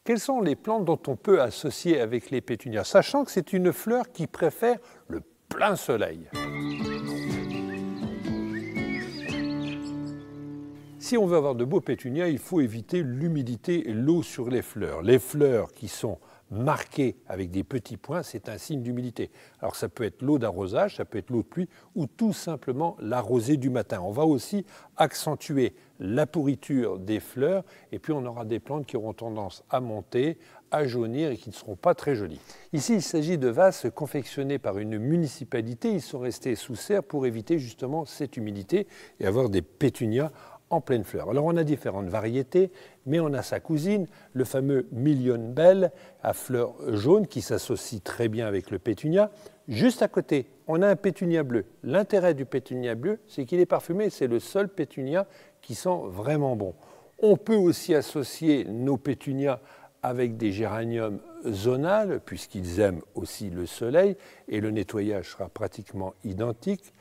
quelles sont les plantes dont on peut associer avec les pétunias, sachant que c'est une fleur qui préfère le plein soleil. Si on veut avoir de beaux pétunias, il faut éviter l'humidité et l'eau sur les fleurs. Les fleurs qui sont marquées avec des petits points, c'est un signe d'humidité. Alors ça peut être l'eau d'arrosage, ça peut être l'eau de pluie ou tout simplement la rosée du matin. On va aussi accentuer la pourriture des fleurs et puis on aura des plantes qui auront tendance à monter, à jaunir et qui ne seront pas très jolies. Ici, il s'agit de vases confectionnés par une municipalité. Ils sont restés sous serre pour éviter justement cette humidité et avoir des pétunias en pleine fleur. Alors on a différentes variétés, mais on a sa cousine, le fameux Million Belle à fleurs jaunes qui s'associe très bien avec le pétunia. Juste à côté, on a un pétunia bleu. L'intérêt du pétunia bleu, c'est qu'il est parfumé, c'est le seul pétunia qui sent vraiment bon. On peut aussi associer nos pétunias avec des géraniums zonales, puisqu'ils aiment aussi le soleil, et le nettoyage sera pratiquement identique.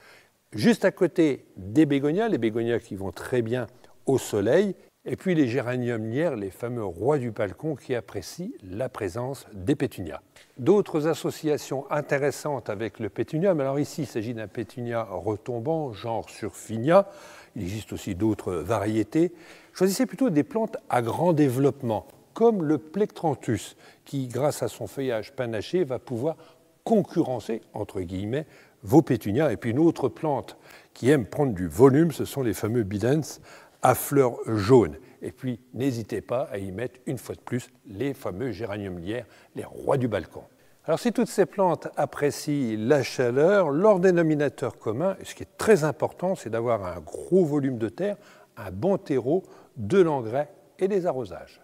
Juste à côté, des bégonias, les bégonias qui vont très bien au soleil, et puis les géraniums lierres, les fameux rois du balcon qui apprécient la présence des pétunias. D'autres associations intéressantes avec le pétunia, mais alors ici il s'agit d'un pétunia retombant, genre Surfinia, il existe aussi d'autres variétés. Choisissez plutôt des plantes à grand développement, comme le Plectranthus, qui grâce à son feuillage panaché va pouvoir concurrencer, entre guillemets, vos pétunias. Et puis une autre plante qui aime prendre du volume, ce sont les fameux bidens à fleurs jaunes. Et puis n'hésitez pas à y mettre une fois de plus les fameux géraniums lierres, les rois du balcon. Alors si toutes ces plantes apprécient la chaleur, leur dénominateur commun, et ce qui est très important, c'est d'avoir un gros volume de terre, un bon terreau, de l'engrais et des arrosages.